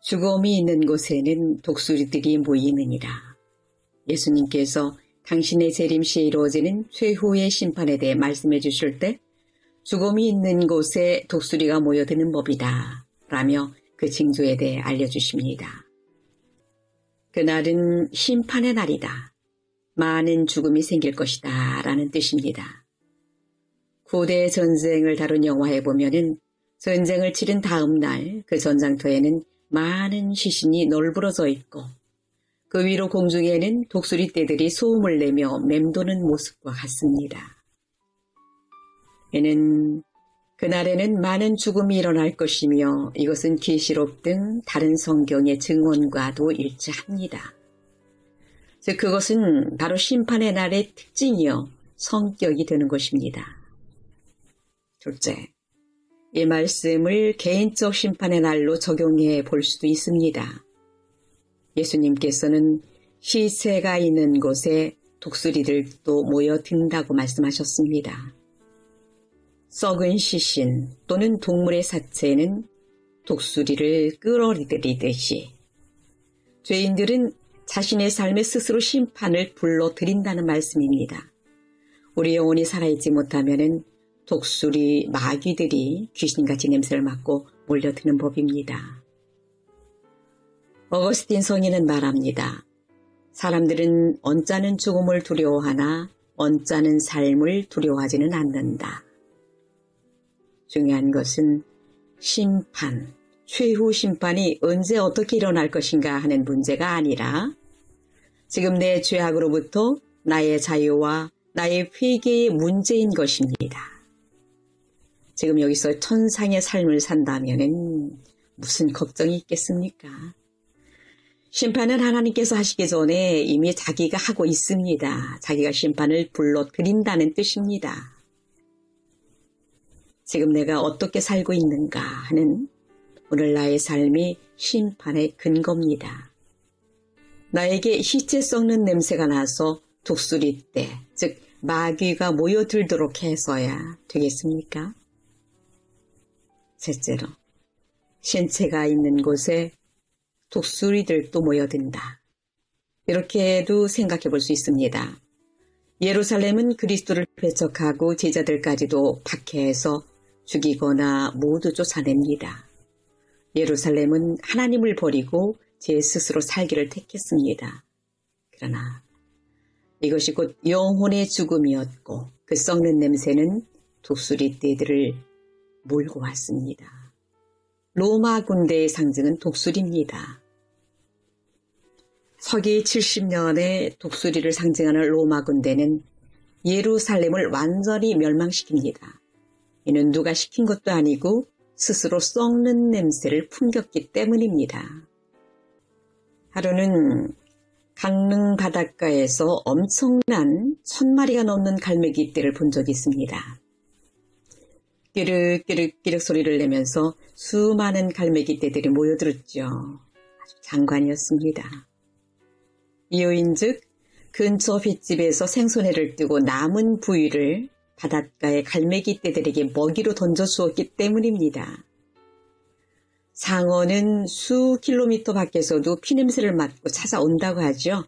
죽음이 있는 곳에는 독수리들이 모이느니라. 예수님께서 당신의 재림시에 이루어지는 최후의 심판에 대해 말씀해 주실 때 죽음이 있는 곳에 독수리가 모여드는 법이다 라며 그 징조에 대해 알려주십니다. 그날은 심판의 날이다. 많은 죽음이 생길 것이다 라는 뜻입니다. 고대 전쟁을 다룬 영화에 보면은 전쟁을 치른 다음 날 그 전장터에는 많은 시신이 널브러져 있고 그 위로 공중에는 독수리 떼들이 소음을 내며 맴도는 모습과 같습니다. 이는 그날에는 많은 죽음이 일어날 것이며 이것은 계시록 등 다른 성경의 증언과도 일치합니다. 즉 그것은 바로 심판의 날의 특징이요 성격이 되는 것입니다. 둘째, 이 말씀을 개인적 심판의 날로 적용해 볼 수도 있습니다. 예수님께서는 시체가 있는 곳에 독수리들도 모여든다고 말씀하셨습니다. 썩은 시신 또는 동물의 사체는 독수리를 끌어들이듯이 죄인들은 자신의 삶에 스스로 심판을 불러들인다는 말씀입니다. 우리 영혼이 살아있지 못하면은 독수리, 마귀들이 귀신같이 냄새를 맡고 몰려드는 법입니다. 어거스틴 성인은 말합니다. 사람들은 언짢은 죽음을 두려워하나 언짢은 삶을 두려워하지는 않는다. 중요한 것은 심판, 최후 심판이 언제 어떻게 일어날 것인가 하는 문제가 아니라 지금 내 죄악으로부터 나의 자유와 나의 회개의 문제인 것입니다. 지금 여기서 천상의 삶을 산다면은 무슨 걱정이 있겠습니까? 심판은 하나님께서 하시기 전에 이미 자기가 하고 있습니다. 자기가 심판을 불러들인다는 뜻입니다. 지금 내가 어떻게 살고 있는가 하는 오늘 나의 삶이 심판의 근거입니다. 나에게 시체 썩는 냄새가 나서 독수리떼, 즉 마귀가 모여들도록 해서야 되겠습니까? 셋째로, 신체가 있는 곳에 독수리들도 모여든다. 이렇게도 생각해 볼 수 있습니다. 예루살렘은 그리스도를 배척하고 제자들까지도 박해해서 죽이거나 모두 쫓아냅니다. 예루살렘은 하나님을 버리고 제 스스로 살기를 택했습니다. 그러나 이것이 곧 영혼의 죽음이었고 그 썩는 냄새는 독수리떼들을 몰고 왔습니다. 로마 군대의 상징은 독수리입니다. 서기 70년에 독수리를 상징하는 로마 군대는 예루살렘을 완전히 멸망시킵니다. 이는 누가 시킨 것도 아니고 스스로 썩는 냄새를 풍겼기 때문입니다. 하루는 강릉 바닷가에서 엄청난 1000마리가 넘는 갈매기떼를 본 적이 있습니다. 끼륵끼륵끼륵 소리를 내면서 수많은 갈매기떼들이 모여들었죠. 아주 장관이었습니다. 이유인즉 근처 횟집에서 생선회를 뜨고 남은 부위를 바닷가의 갈매기떼들에게 먹이로 던져주었기 때문입니다. 상어는 수 킬로미터 밖에서도 피냄새를 맡고 찾아온다고 하죠.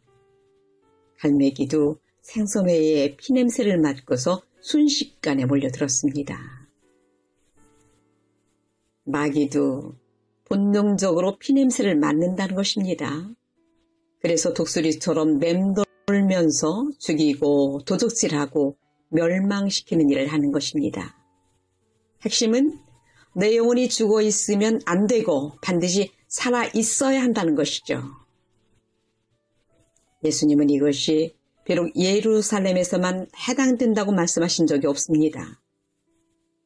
갈매기도 생선회의 피냄새를 맡고서 순식간에 몰려들었습니다. 마귀도 본능적으로 피냄새를 맡는다는 것입니다. 그래서 독수리처럼 맴돌면서 죽이고 도적질하고 멸망시키는 일을 하는 것입니다. 핵심은 내 영혼이 죽어 있으면 안 되고 반드시 살아 있어야 한다는 것이죠. 예수님은 이것이 비록 예루살렘에서만 해당된다고 말씀하신 적이 없습니다.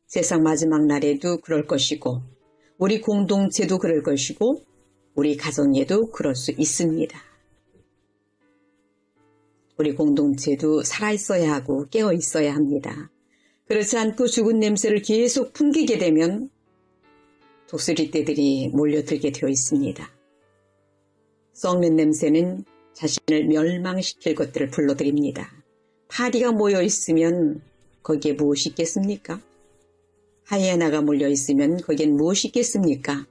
세상 마지막 날에도 그럴 것이고 우리 공동체도 그럴 것이고 우리 가정에도 그럴 수 있습니다. 우리 공동체도 살아있어야 하고 깨어있어야 합니다. 그렇지 않고 죽은 냄새를 계속 풍기게 되면 독수리떼들이 몰려들게 되어 있습니다. 썩는 냄새는 자신을 멸망시킬 것들을 불러들입니다. 파리가 모여있으면 거기에 무엇이 있겠습니까? 하이에나가 몰려있으면 거기엔 무엇이 있겠습니까?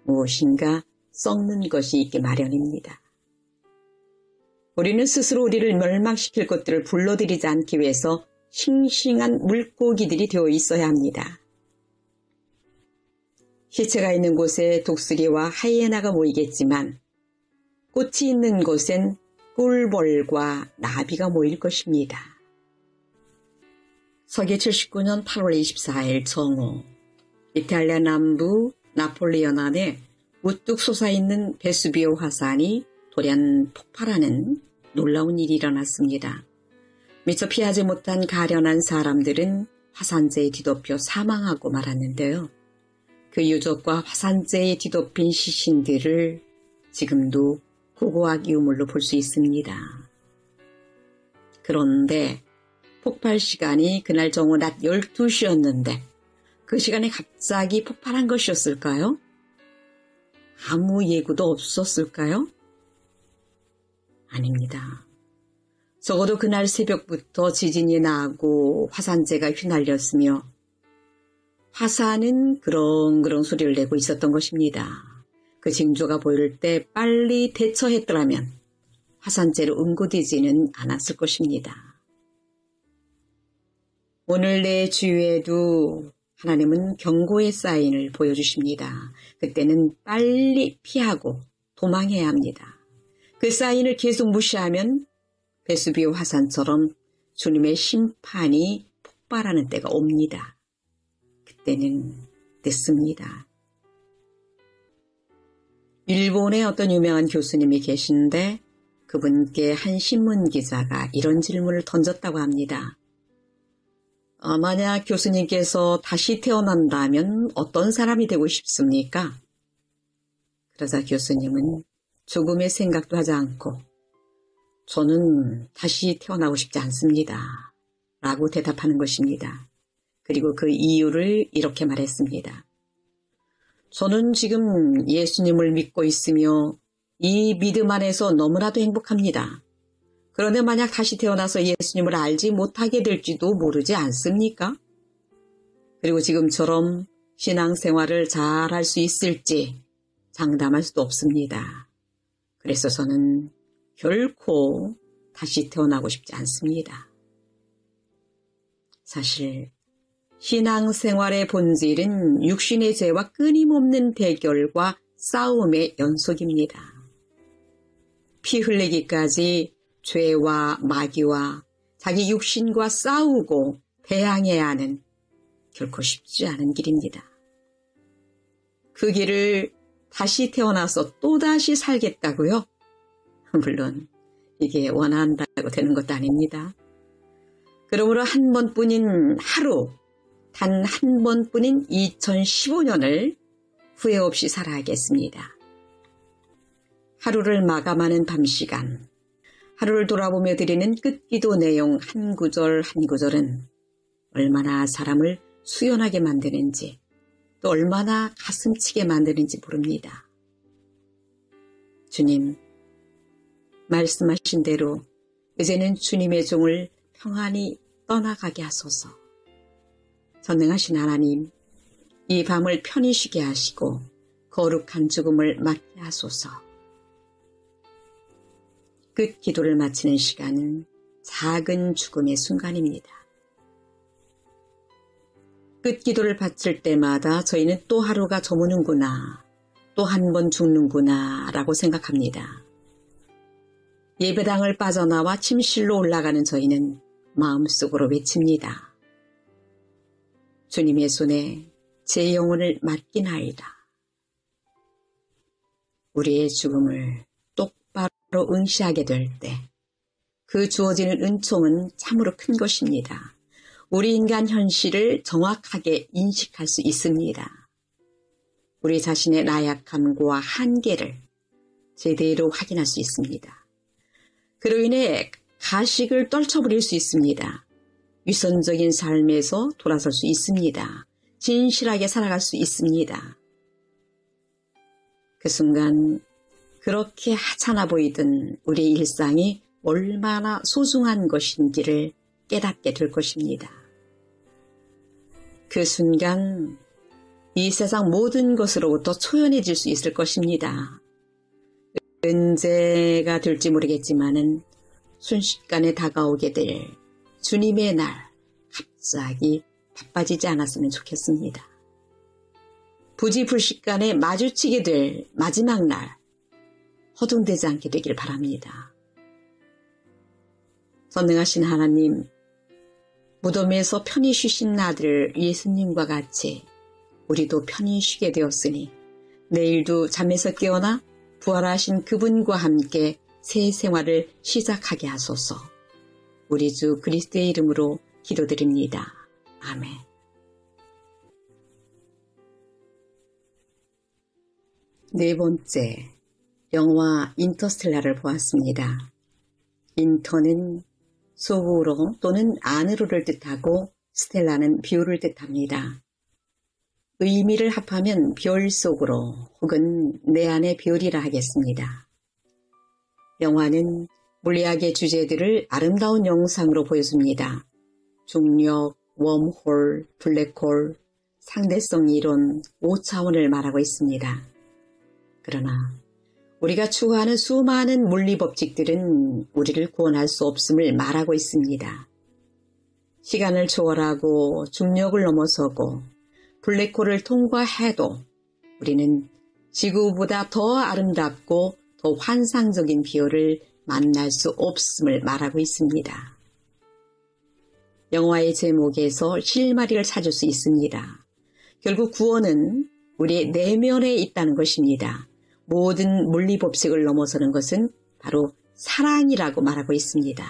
무엇인가 썩는 것이 있기 마련입니다. 우리는 스스로 우리를 멸망시킬 것들을 불러들이지 않기 위해서 싱싱한 물고기들이 되어 있어야 합니다. 시체가 있는 곳에 독수리와 하이에나가 모이겠지만 꽃이 있는 곳엔 꿀벌과 나비가 모일 것입니다. 서기 79년 8월 24일 정오, 이탈리아 남부 나폴리언 안에 우뚝 솟아있는 베수비오 화산이 돌연 폭발하는 놀라운 일이 일어났습니다. 미처 피하지 못한 가련한 사람들은 화산재에 뒤덮여 사망하고 말았는데요. 그 유족과 화산재에 뒤덮인 시신들을 지금도 고고학 유물로 볼 수 있습니다. 그런데 폭발 시간이 그날 정오 낮 12시였는데 그 시간에 갑자기 폭발한 것이었을까요? 아무 예고도 없었을까요? 아닙니다. 적어도 그날 새벽부터 지진이 나고 화산재가 휘날렸으며 화산은 그렁그렁 소리를 내고 있었던 것입니다. 그 징조가 보일 때 빨리 대처했더라면 화산재로 응고되지는 않았을 것입니다. 오늘 내 주위에도 하나님은 경고의 사인을 보여주십니다. 그때는 빨리 피하고 도망해야 합니다. 그 사인을 계속 무시하면 베수비오 화산처럼 주님의 심판이 폭발하는 때가 옵니다. 그때는 늦습니다. 일본의 어떤 유명한 교수님이 계신데 그분께 한 신문 기자가 이런 질문을 던졌다고 합니다. 만약 교수님께서 다시 태어난다면 어떤 사람이 되고 싶습니까? 그러자 교수님은 죽음의 생각도 하지 않고 저는 다시 태어나고 싶지 않습니다. 라고 대답하는 것입니다. 그리고 그 이유를 이렇게 말했습니다. 저는 지금 예수님을 믿고 있으며 이 믿음 안에서 너무나도 행복합니다. 그런데 만약 다시 태어나서 예수님을 알지 못하게 될지도 모르지 않습니까? 그리고 지금처럼 신앙생활을 잘 할 수 있을지 장담할 수도 없습니다. 그래서 저는 결코 다시 태어나고 싶지 않습니다. 사실 신앙생활의 본질은 육신의 죄와 끊임없는 대결과 싸움의 연속입니다. 피 흘리기까지 죄와 마귀와 자기 육신과 싸우고 대항해야 하는 결코 쉽지 않은 길입니다. 그 길을 다시 태어나서 또다시 살겠다고요? 물론 이게 원한다고 되는 것도 아닙니다. 그러므로 한 번뿐인 하루, 단 한 번뿐인 2015년을 후회 없이 살아야겠습니다. 하루를 마감하는 밤시간, 하루를 돌아보며 드리는 끝기도 내용 한 구절 한 구절은 얼마나 사람을 수연하게 만드는지 또 얼마나 가슴치게 만드는지 모릅니다. 주님, 말씀하신 대로 이제는 주님의 종을 평안히 떠나가게 하소서. 전능하신 하나님, 이 밤을 편히 쉬게 하시고 거룩한 죽음을 맞게 하소서. 끝 기도를 마치는 시간은 작은 죽음의 순간입니다. 끝 기도를 바칠 때마다 저희는 또 하루가 저무는구나, 또 한 번 죽는구나 라고 생각합니다. 예배당을 빠져나와 침실로 올라가는 저희는 마음속으로 외칩니다. 주님의 손에 제 영혼을 맡기나이다. 우리의 죽음을 똑바로 응시하게 될 때 그 주어지는 은총은 참으로 큰 것입니다. 우리 인간 현실을 정확하게 인식할 수 있습니다. 우리 자신의 나약함과 한계를 제대로 확인할 수 있습니다. 그로 인해 가식을 떨쳐버릴 수 있습니다. 위선적인 삶에서 돌아설 수 있습니다. 진실하게 살아갈 수 있습니다. 그 순간 그렇게 하찮아 보이던 우리의 일상이 얼마나 소중한 것인지를 깨닫게 될 것입니다. 그 순간 이 세상 모든 것으로부터 초연해질 수 있을 것입니다. 언제가 될지 모르겠지만은 순식간에 다가오게 될 주님의 날 갑자기 바빠지지 않았으면 좋겠습니다. 부지불식간에 마주치게 될 마지막 날 허둥대지 않게 되길 바랍니다. 전능하신 하나님, 무덤에서 편히 쉬신 아들 예수님과 같이 우리도 편히 쉬게 되었으니 내일도 잠에서 깨어나 부활하신 그분과 함께 새 생활을 시작하게 하소서. 우리 주 그리스도의 이름으로 기도드립니다. 아멘. 네 번째, 영화 인터스텔라를 보았습니다. 인터는 속으로 또는 안으로를 뜻하고 스텔라는 별을 뜻합니다. 의미를 합하면 별 속으로 혹은 내 안의 별이라 하겠습니다. 영화는 물리학의 주제들을 아름다운 영상으로 보여줍니다. 중력, 웜홀, 블랙홀, 상대성 이론, 5차원을 말하고 있습니다. 그러나 우리가 추구하는 수많은 물리 법칙들은 우리를 구원할 수 없음을 말하고 있습니다. 시간을 초월하고 중력을 넘어서고 블랙홀을 통과해도 우리는 지구보다 더 아름답고 더 환상적인 별을 만날 수 없음을 말하고 있습니다. 영화의 제목에서 실마리를 찾을 수 있습니다. 결국 구원은 우리의 내면에 있다는 것입니다. 모든 물리법칙을 넘어서는 것은 바로 사랑이라고 말하고 있습니다.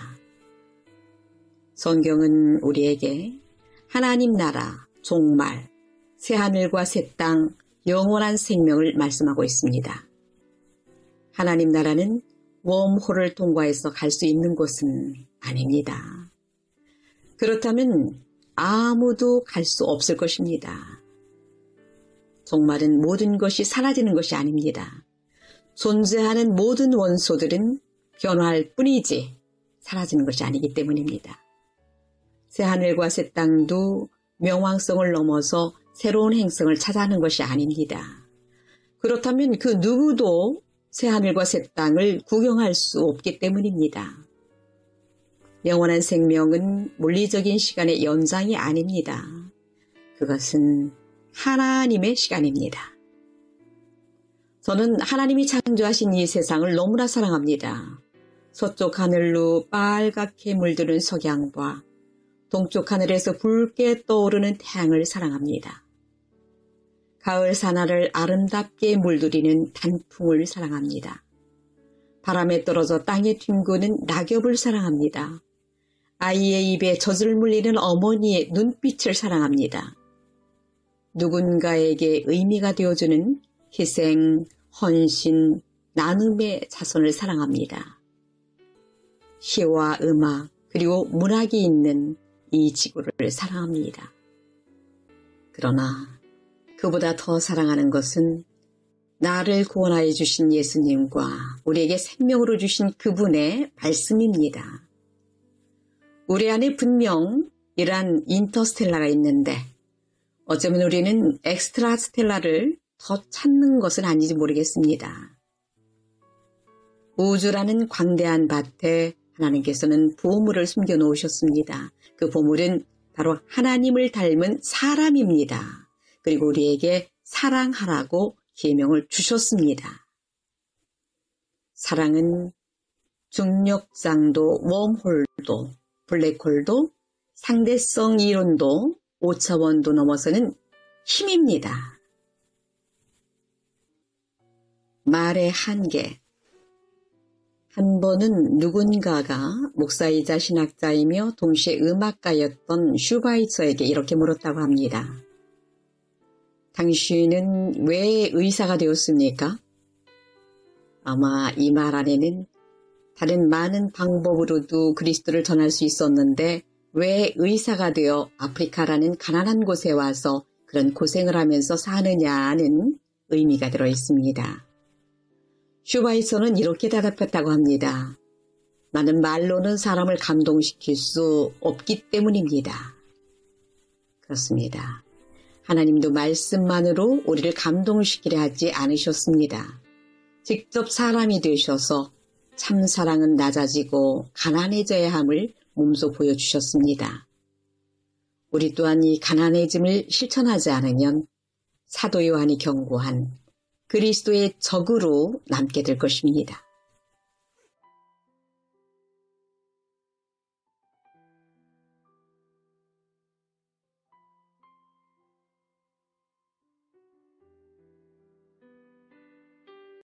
성경은 우리에게 하나님 나라, 종말, 새하늘과 새 땅, 영원한 생명을 말씀하고 있습니다. 하나님 나라는 웜홀을 통과해서 갈 수 있는 곳은 아닙니다. 그렇다면 아무도 갈 수 없을 것입니다. 종말은 모든 것이 사라지는 것이 아닙니다. 존재하는 모든 원소들은 변화할 뿐이지 사라지는 것이 아니기 때문입니다. 새하늘과 새 땅도 명왕성을 넘어서 새로운 행성을 찾아가는 것이 아닙니다. 그렇다면 그 누구도 새하늘과 새 땅을 구경할 수 없기 때문입니다. 영원한 생명은 물리적인 시간의 연장이 아닙니다. 그것은 하나님의 시간입니다. 저는 하나님이 창조하신 이 세상을 너무나 사랑합니다. 서쪽 하늘로 빨갛게 물드는 석양과 동쪽 하늘에서 붉게 떠오르는 태양을 사랑합니다. 가을 사나를 아름답게 물들이는 단풍을 사랑합니다. 바람에 떨어져 땅에 튕구는 낙엽을 사랑합니다. 아이의 입에 젖을 물리는 어머니의 눈빛을 사랑합니다. 누군가에게 의미가 되어주는 희생, 헌신, 나눔의 자손을 사랑합니다. 시와 음악 그리고 문학이 있는 이 지구를 사랑합니다. 그러나 그보다 더 사랑하는 것은 나를 구원하여 주신 예수님과 우리에게 생명으로 주신 그분의 말씀입니다. 우리 안에 분명 이러한 인터스텔라가 있는데 어쩌면 우리는 엑스트라스텔라를 더 찾는 것은 아닌지 모르겠습니다. 우주라는 광대한 밭에 하나님께서는 보물을 숨겨놓으셨습니다. 그 보물은 바로 하나님을 닮은 사람입니다. 그리고 우리에게 사랑하라고 계명을 주셨습니다. 사랑은 중력장도 웜홀도 블랙홀도 상대성 이론도 5차원도 넘어서는 힘입니다. 말의 한계. 한 번은 누군가가 목사이자 신학자이며 동시에 음악가였던 슈바이처에게 이렇게 물었다고 합니다. 당신은 왜 의사가 되었습니까? 아마 이 말 안에는 다른 많은 방법으로도 그리스도를 전할 수 있었는데 왜 의사가 되어 아프리카라는 가난한 곳에 와서 그런 고생을 하면서 사느냐는 의미가 들어 있습니다. 슈바이처는 이렇게 대답했다고 합니다. 나는 말로는 사람을 감동시킬 수 없기 때문입니다. 그렇습니다. 하나님도 말씀만으로 우리를 감동시키려 하지 않으셨습니다. 직접 사람이 되셔서 참사랑은 낮아지고 가난해져야 함을 몸소 보여주셨습니다. 우리 또한 이 가난해짐을 실천하지 않으면 사도 요한이 경고한 그리스도의 적으로 남게 될 것입니다.